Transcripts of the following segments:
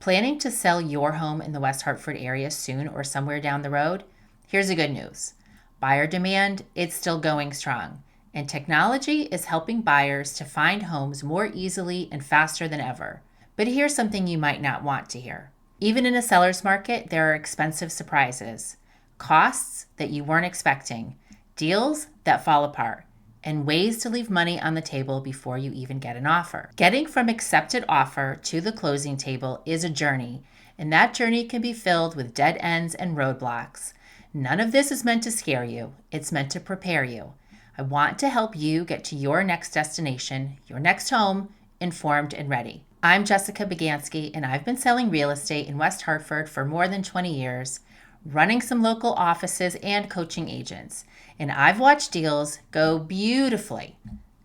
Planning to sell your home in the West Hartford area soon or somewhere down the road? Here's the good news. Buyer demand, it's still going strong, and technology is helping buyers to find homes more easily and faster than ever. But here's something you might not want to hear. Even in a seller's market, there are expensive surprises, costs that you weren't expecting, deals that fall apart, and ways to leave money on the table before you even get an offer. Getting from accepted offer to the closing table is a journey, and that journey can be filled with dead ends and roadblocks. None of this is meant to scare you. It's meant to prepare you. I want to help you get to your next destination, your next home, informed and ready. I'm Jessica Bagansky, and I've been selling real estate in West Hartford for more than 20 years, running some local offices and coaching agents. And I've watched deals go beautifully,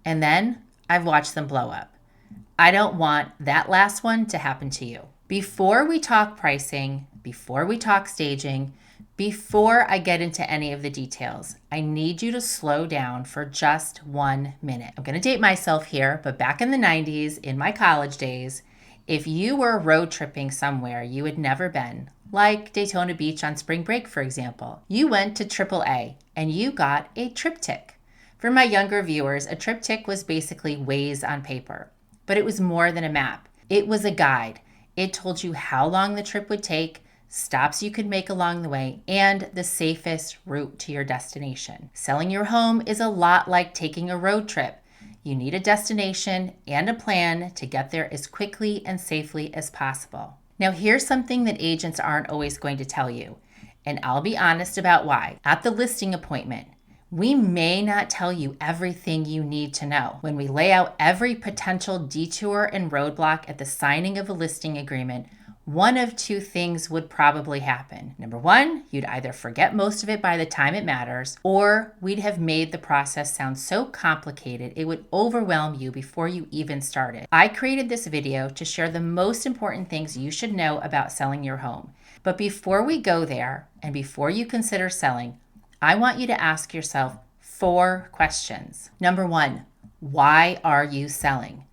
and then I've watched them blow up. I don't want that last one to happen to you. Before we talk pricing, before we talk staging, before I get into any of the details, I need you to slow down for just 1 minute. I'm going to date myself here, but back in the 90s, in my college days, if you were road tripping somewhere you had never been, like Daytona Beach on spring break, for example, you went to AAA and you got a triptych. For my younger viewers, a triptych was basically Waze on paper, but it was more than a map. It was a guide. It told you how long the trip would take, stops you could make along the way, and the safest route to your destination. Selling your home is a lot like taking a road trip. You need a destination and a plan to get there as quickly and safely as possible. Now, here's something that agents aren't always going to tell you, and I'll be honest about why. At the listing appointment, we may not tell you everything you need to know. When we lay out every potential detour and roadblock at the signing of a listing agreement, one of two things would probably happen. Number one, you'd either forget most of it by the time it matters, or we'd have made the process sound so complicated it would overwhelm you before you even started. I created this video to share the most important things you should know about selling your home. But before we go there, and before you consider selling, I want you to ask yourself 4 questions. Number 1, why are you selling?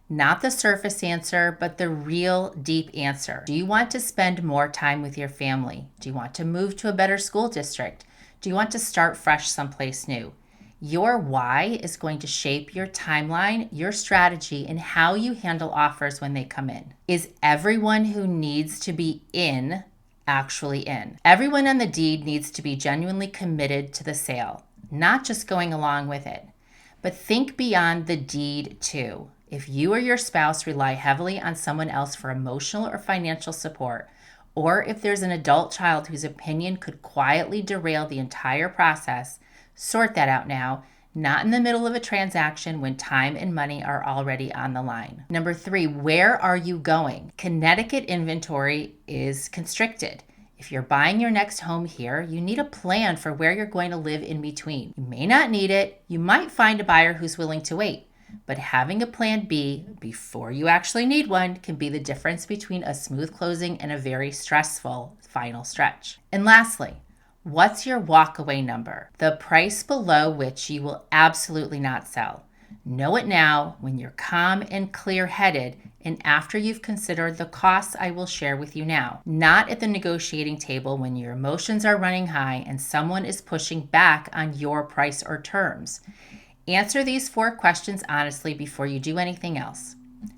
Not the surface answer, but the real deep answer. Do you want to spend more time with your family? Do you want to move to a better school district? Do you want to start fresh someplace new? Your why is going to shape your timeline, your strategy, and how you handle offers when they come in. Is everyone who needs to be in actually in? Everyone on the deed needs to be genuinely committed to the sale, not just going along with it. But think beyond the deed too. If you or your spouse rely heavily on someone else for emotional or financial support, or if there's an adult child whose opinion could quietly derail the entire process, sort that out now, not in the middle of a transaction when time and money are already on the line. Number 3, where are you going? Connecticut inventory is constricted. If you're buying your next home here, you need a plan for where you're going to live in between. You may not need it. You might find a buyer who's willing to wait. But having a plan B before you actually need one can be the difference between a smooth closing and a very stressful final stretch. And lastly, what's your walkaway number? The price below which you will absolutely not sell. Know it now when you're calm and clear-headed and after you've considered the costs I will share with you now. Not at the negotiating table when your emotions are running high and someone is pushing back on your price or terms. Answer these 4 questions honestly before you do anything else.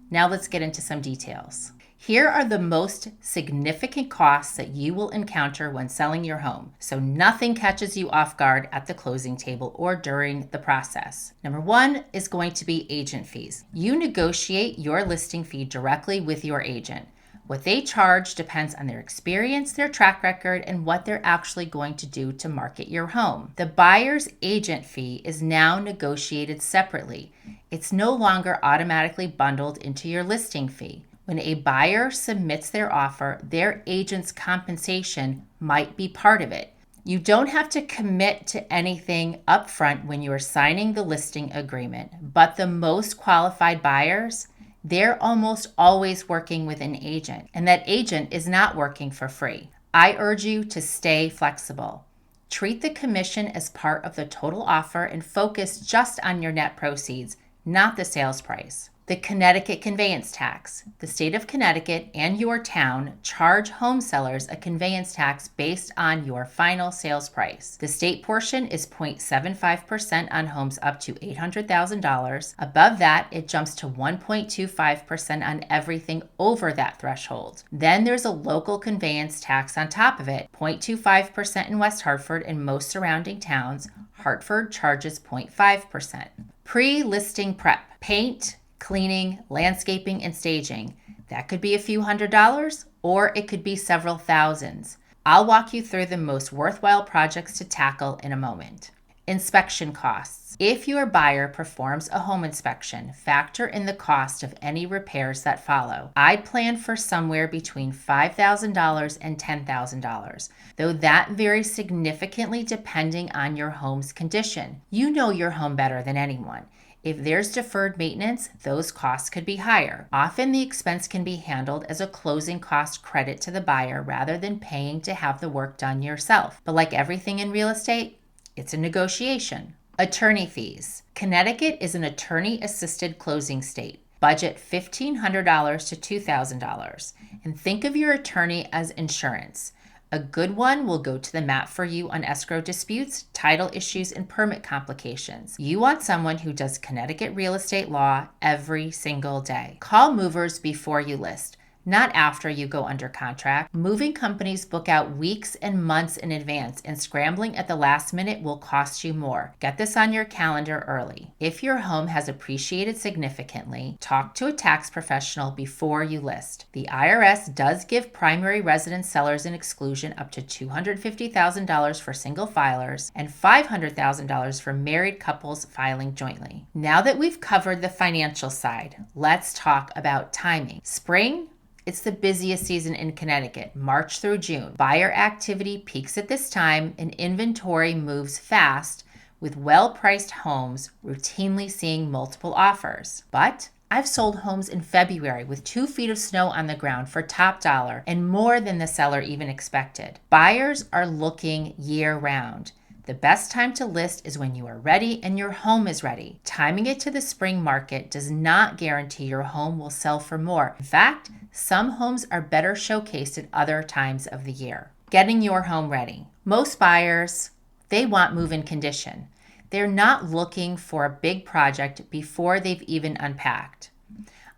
Now let's get into some details. Here are the most significant costs that you will encounter when selling your home, so nothing catches you off guard at the closing table or during the process. Number 1 is going to be agent fees. You negotiate your listing fee directly with your agent. What they charge depends on their experience, their track record, and what they're actually going to do to market your home. The buyer's agent fee is now negotiated separately. It's no longer automatically bundled into your listing fee. When a buyer submits their offer, their agent's compensation might be part of it. You don't have to commit to anything upfront when you are signing the listing agreement, but the most qualified buyers, they're almost always working with an agent, and that agent is not working for free. I urge you to stay flexible. Treat the commission as part of the total offer and focus just on your net proceeds, not the sales price. The Connecticut conveyance tax. The state of Connecticut and your town charge home sellers a conveyance tax based on your final sales price. The state portion is 0.75% on homes up to $800,000. Above that, it jumps to 1.25% on everything over that threshold. Then there's a local conveyance tax on top of it, 0.25% in West Hartford and most surrounding towns. Hartford charges 0.5%. Pre-listing prep. Paint, cleaning, landscaping, and staging. That could be a few $100s or it could be several thousands. I'll walk you through the most worthwhile projects to tackle in a moment. Inspection costs. If your buyer performs a home inspection, factor in the cost of any repairs that follow. I plan for somewhere between $5,000 and $10,000, though that varies significantly depending on your home's condition. You know your home better than anyone. If there's deferred maintenance, those costs could be higher. Often the expense can be handled as a closing cost credit to the buyer rather than paying to have the work done yourself. But like everything in real estate, it's a negotiation. Attorney fees. Connecticut is an attorney-assisted closing state. Budget $1,500 to $2,000. And think of your attorney as insurance. A good one will go to the mat for you on escrow disputes, title issues, and permit complications. You want someone who does Connecticut real estate law every single day. Call movers before you list, not after you go under contract. Moving companies book out weeks and months in advance, and scrambling at the last minute will cost you more. Get this on your calendar early. If your home has appreciated significantly, talk to a tax professional before you list. The IRS does give primary residence sellers an exclusion up to $250,000 for single filers and $500,000 for married couples filing jointly. Now that we've covered the financial side, let's talk about timing. Spring, it's the busiest season in Connecticut, March through June. Buyer activity peaks at this time and inventory moves fast, with well-priced homes routinely seeing multiple offers. But I've sold homes in February with 2 feet of snow on the ground for top dollar and more than the seller even expected. Buyers are looking year-round. The best time to list is when you are ready and your home is ready. Timing it to the spring market does not guarantee your home will sell for more. In fact, some homes are better showcased at other times of the year. Getting your home ready. Most buyers, they want move-in condition. They're not looking for a big project before they've even unpacked.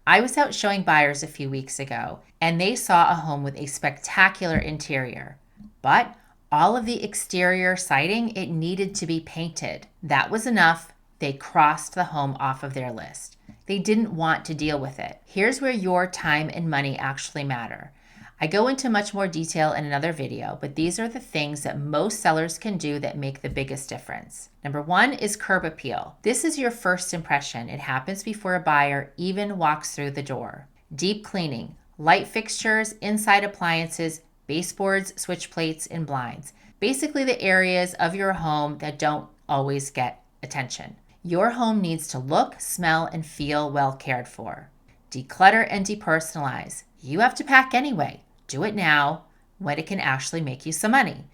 I was out showing buyers a few weeks ago, and they saw a home with a spectacular interior. But all of the exterior siding, it needed to be painted. That was enough. They crossed the home off of their list. They didn't want to deal with it. Here's where your time and money actually matter. I go into much more detail in another video, but these are the things that most sellers can do that make the biggest difference. Number 1 is curb appeal. This is your first impression. It happens before a buyer even walks through the door. Deep cleaning, light fixtures, inside appliances, baseboards, switch plates, and blinds. Basically the areas of your home that don't always get attention. Your home needs to look, smell, and feel well cared for. Declutter and depersonalize. You have to pack anyway. Do it now when it can actually make you some money.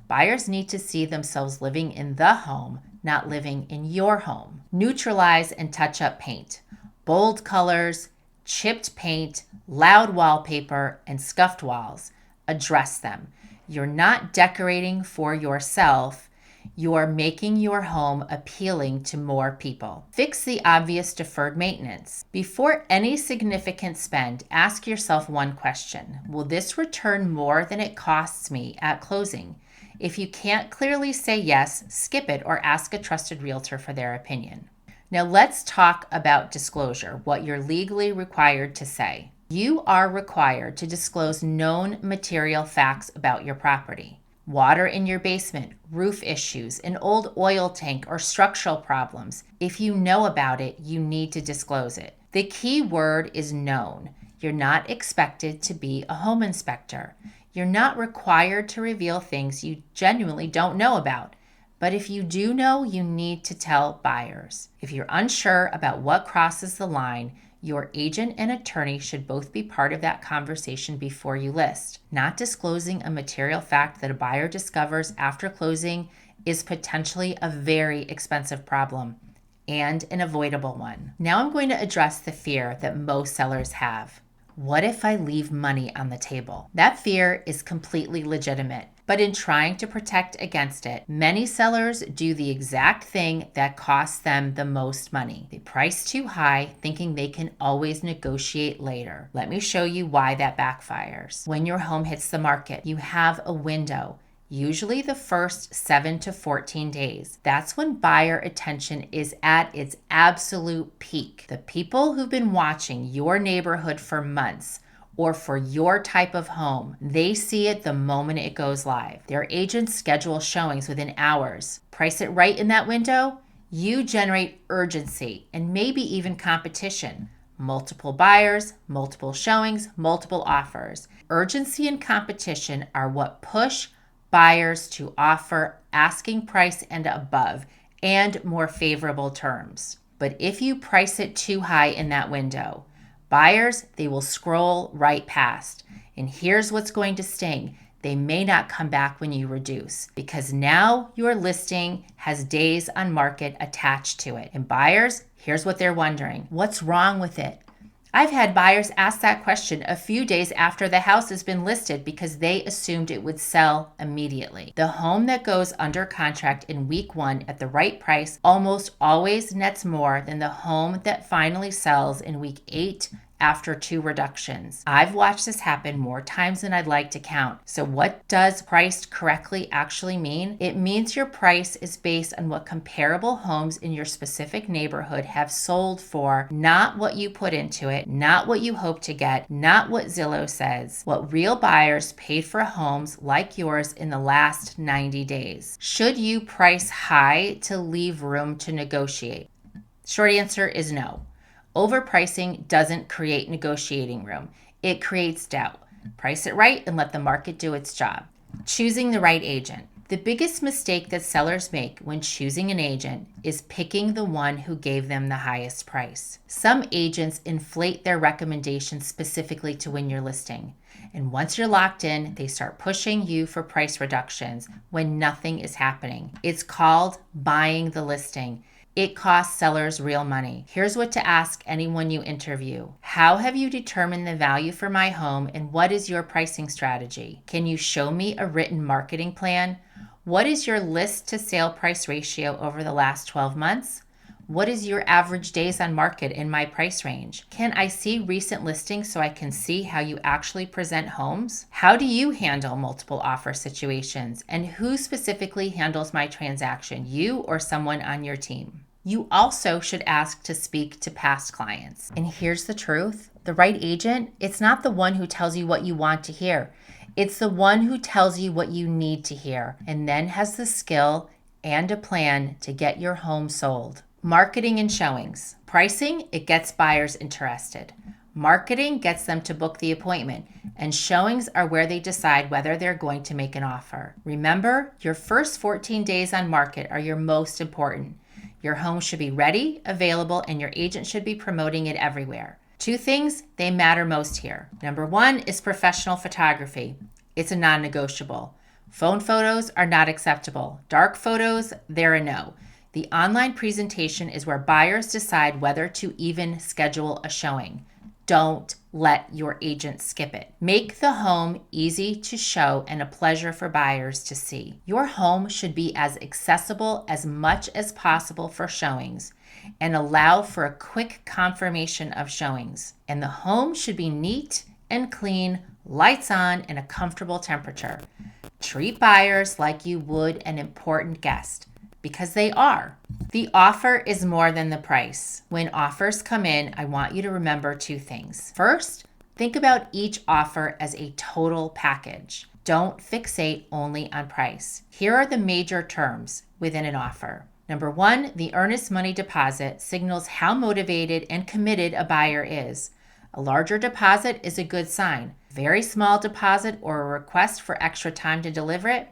Buyers need to see themselves living in the home, not living in your home. Neutralize and touch up paint. Bold colors, chipped paint, loud wallpaper, and scuffed walls. Address them. You're not decorating for yourself. You're making your home appealing to more people. Fix the obvious deferred maintenance. Before any significant spend, ask yourself one question. Will this return more than it costs me at closing? If you can't clearly say yes, skip it or ask a trusted realtor for their opinion. Now let's talk about disclosure, what you're legally required to say. You are required to disclose known material facts about your property. Water in your basement, roof issues, an old oil tank, or structural problems. If you know about it, you need to disclose it. The key word is known. You're not expected to be a home inspector. You're not required to reveal things you genuinely don't know about. But if you do know, you need to tell buyers. If you're unsure about what crosses the line, your agent and attorney should both be part of that conversation before you list. Not disclosing a material fact that a buyer discovers after closing is potentially a very expensive problem and an avoidable one. Now I'm going to address the fear that most sellers have. What if I leave money on the table? That fear is completely legitimate, but in trying to protect against it, many sellers do the exact thing that costs them the most money. They price too high, thinking they can always negotiate later. Let me show you why that backfires. When your home hits the market, you have a window, usually the first 7 to 14 days. That's when buyer attention is at its absolute peak. The people who've been watching your neighborhood for months or for your type of home, they see it the moment it goes live. Their agents schedule showings within hours. Price it right in that window, you generate urgency and maybe even competition. Multiple buyers, multiple showings, multiple offers. Urgency and competition are what push buyers to offer asking price and above and more favorable terms. But if you price it too high in that window, buyers, they will scroll right past. And here's what's going to sting. They may not come back when you reduce because now your listing has days on market attached to it. And buyers, here's what they're wondering. What's wrong with it? I've had buyers ask that question a few days after the house has been listed because they assumed it would sell immediately. The home that goes under contract in week 1 at the right price almost always nets more than the home that finally sells in week 8 after 2 reductions. I've watched this happen more times than I'd like to count. So what does priced correctly actually mean? It means your price is based on what comparable homes in your specific neighborhood have sold for, not what you put into it, not what you hope to get, not what Zillow says, what real buyers paid for homes like yours in the last 90 days. Should you price high to leave room to negotiate? Short answer is no. Overpricing doesn't create negotiating room. It creates doubt. Price it right and let the market do its job. Choosing the right agent. The biggest mistake that sellers make when choosing an agent is picking the one who gave them the highest price. Some agents inflate their recommendations specifically to win your listing. And once you're locked in, they start pushing you for price reductions when nothing is happening. It's called buying the listing. It costs sellers real money. Here's what to ask anyone you interview. How have you determined the value for my home and what is your pricing strategy? Can you show me a written marketing plan? What is your list to sale price ratio over the last 12 months? What is your average days on market in my price range? Can I see recent listings so I can see how you actually present homes? How do you handle multiple offer situations? And who specifically handles my transaction, you or someone on your team? You also should ask to speak to past clients. And here's the truth. The right agent, it's not the one who tells you what you want to hear. It's the one who tells you what you need to hear and then has the skill and a plan to get your home sold. Marketing and showings. Pricing, it gets buyers interested. Marketing gets them to book the appointment, and showings are where they decide whether they're going to make an offer. Remember, your first 14 days on market are your most important. Your home should be ready, available, and your agent should be promoting it everywhere. 2 things, they matter most here. Number 1 is professional photography. It's a non-negotiable. Phone photos are not acceptable. Dark photos, they're a no. The online presentation is where buyers decide whether to even schedule a showing. Don't let your agent skip it. Make the home easy to show and a pleasure for buyers to see. Your home should be as accessible as much as possible for showings and allow for a quick confirmation of showings. And the home should be neat and clean, lights on, and a comfortable temperature. Treat buyers like you would an important guest. Because they are. The offer is more than the price. When offers come in, I want you to remember 2 things. First, think about each offer as a total package. Don't fixate only on price. Here are the major terms within an offer. Number 1, the earnest money deposit signals how motivated and committed a buyer is. A larger deposit is a good sign. Very small deposit or a request for extra time to deliver it,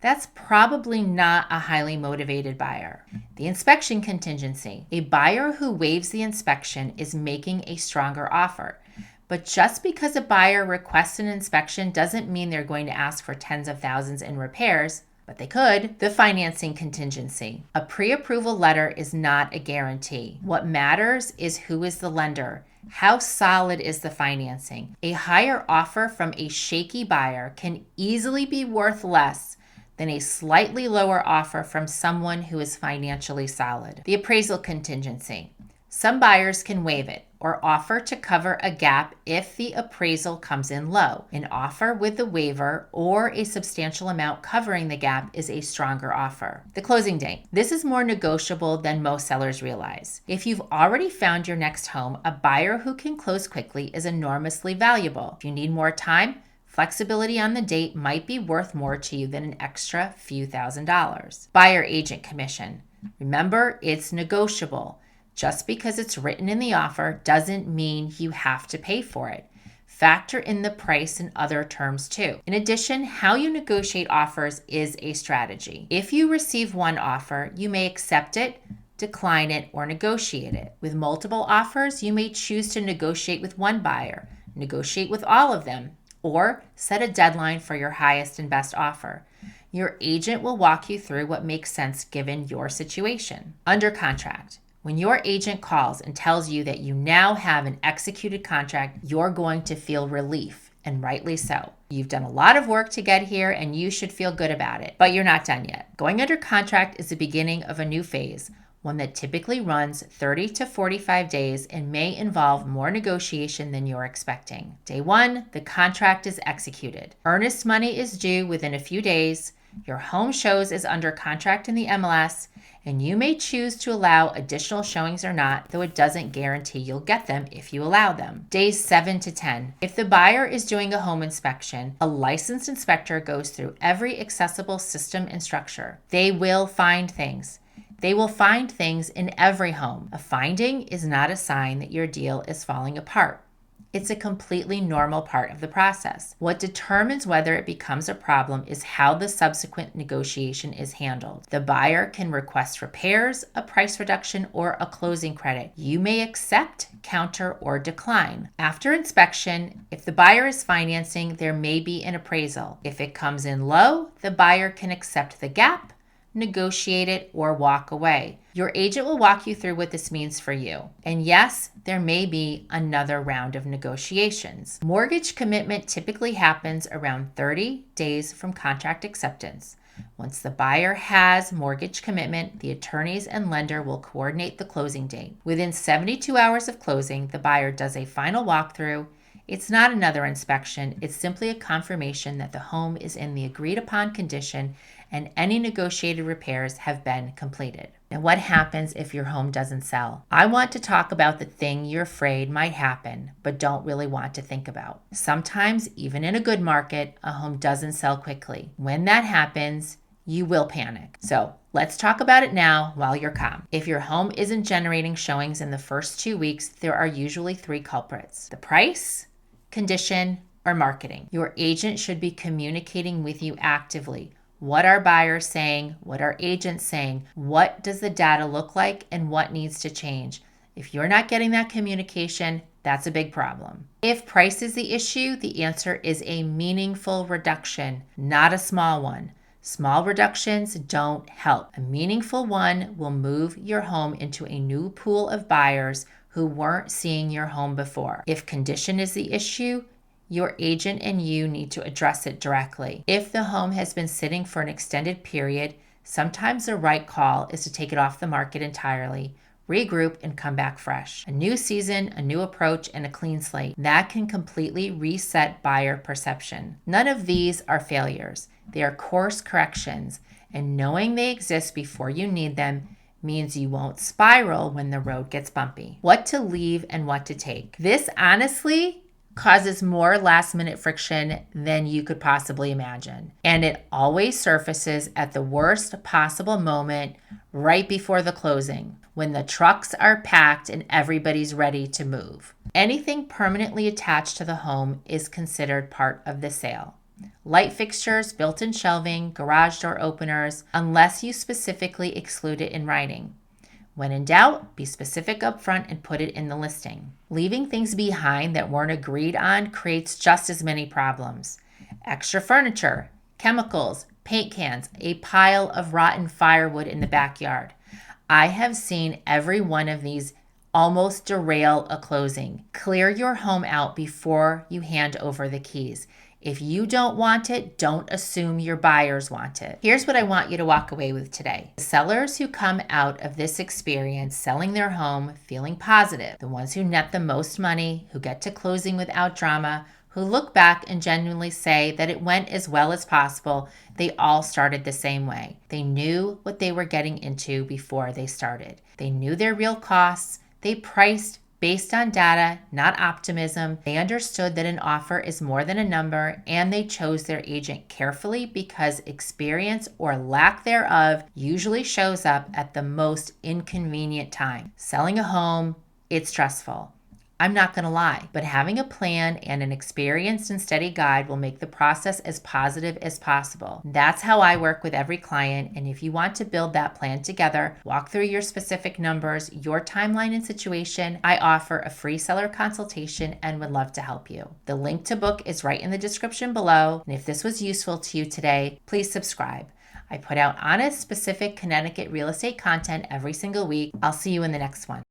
that's probably not a highly motivated buyer. The inspection contingency. A buyer who waives the inspection is making a stronger offer. But just because a buyer requests an inspection doesn't mean they're going to ask for tens of thousands in repairs. but they could. The financing contingency. A pre-approval letter is not a guarantee. What matters is who is the lender. How solid is the financing? A higher offer from a shaky buyer can easily be worth less than a slightly lower offer from someone who is financially solid. The appraisal contingency. Some buyers can waive it or offer to cover a gap if the appraisal comes in low. An offer with the waiver or a substantial amount covering the gap is a stronger offer. The closing date. This is more negotiable than most sellers realize. If you've already found your next home, a buyer who can close quickly is enormously valuable. If you need more time, flexibility on the date might be worth more to you than an extra few $1,000s. Buyer agent commission. Remember, it's negotiable. Just because it's written in the offer doesn't mean you have to pay for it. Factor in the price and other terms too. In addition, how you negotiate offers is a strategy. If you receive one offer, you may accept it, decline it, or negotiate it. With multiple offers, you may choose to negotiate with one buyer, negotiate with all of them, or set a deadline for your highest and best offer. Your agent will walk you through what makes sense given your situation. Under contract. When your agent calls and tells you that you now have an executed contract, you're going to feel relief, and rightly so. You've done a lot of work to get here and you should feel good about it, but you're not done yet. Going under contract is the beginning of a new phase, one that typically runs 30 to 45 days and may involve more negotiation than you're expecting. Day 1, the contract is executed. Earnest money is due within a few days. Your home shows is under contract in the MLS, and you may choose to allow additional showings or not, though it doesn't guarantee you'll get them if you allow them. Days 7 to 10. If the buyer is doing a home inspection, a licensed inspector goes through every accessible system and structure. They will find things. They will find things in every home. A finding is not a sign that your deal is falling apart. It's a completely normal part of the process. What determines whether it becomes a problem is how the subsequent negotiation is handled. The buyer can request repairs, a price reduction, or a closing credit. You may accept, counter, or decline. After inspection, if the buyer is financing, there may be an appraisal. If it comes in low, the buyer can accept the gap, negotiate it, or walk away. Your agent will walk you through what this means for you. And yes, there may be another round of negotiations. Mortgage commitment typically happens around 30 days from contract acceptance. Once the buyer has mortgage commitment, the attorneys and lender will coordinate the closing date. Within 72 hours of closing, the buyer does a final walkthrough. It's not another inspection. It's simply a confirmation that the home is in the agreed upon condition and any negotiated repairs have been completed. Now, what happens if your home doesn't sell? I want to talk about the thing you're afraid might happen, but don't really want to think about. Sometimes, even in a good market, a home doesn't sell quickly. When that happens, you will panic. So let's talk about it now while you're calm. If your home isn't generating showings in the first 2 weeks, there are usually 3 culprits: the price, condition, or marketing. Your agent should be communicating with you actively. What are buyers saying? What are agents saying? What does the data look like and what needs to change? If you're not getting that communication, that's a big problem. If price is the issue, the answer is a meaningful reduction, not a small one. Small reductions don't help. A meaningful one will move your home into a new pool of buyers who weren't seeing your home before. If condition is the issue, your agent and you need to address it directly. If the home has been sitting for an extended period, sometimes the right call is to take it off the market entirely, regroup, and come back fresh. A new season, a new approach, and a clean slate. That can completely reset buyer perception. None of these are failures. They are course corrections, and knowing they exist before you need them means you won't spiral when the road gets bumpy. What to leave and what to take. This honestly causes more last-minute friction than you could possibly imagine. And it always surfaces at the worst possible moment right before the closing, when the trucks are packed and everybody's ready to move. Anything permanently attached to the home is considered part of the sale. Light fixtures, built-in shelving, garage door openers, unless you specifically exclude it in writing. When in doubt, be specific up front and put it in the listing. Leaving things behind that weren't agreed on creates just as many problems. Extra furniture, chemicals, paint cans, a pile of rotten firewood in the backyard. I have seen every one of these almost derail a closing. Clear your home out before you hand over the keys. If you don't want it, don't assume your buyers want it. Here's what I want you to walk away with today. The sellers who come out of this experience selling their home feeling positive, the ones who net the most money, who get to closing without drama, who look back and genuinely say that it went as well as possible, they all started the same way. They knew what they were getting into before they started. They knew their real costs. They priced based on data, not optimism. They understood that an offer is more than a number, and they chose their agent carefully because experience or lack thereof usually shows up at the most inconvenient time. Selling a home, it's stressful. I'm not going to lie, but having a plan and an experienced and steady guide will make the process as positive as possible. That's how I work with every client. And if you want to build that plan together, walk through your specific numbers, your timeline and situation, I offer a free seller consultation and would love to help you. The link to book is right in the description below. And if this was useful to you today, please subscribe. I put out honest, specific Connecticut real estate content every single week. I'll see you in the next one.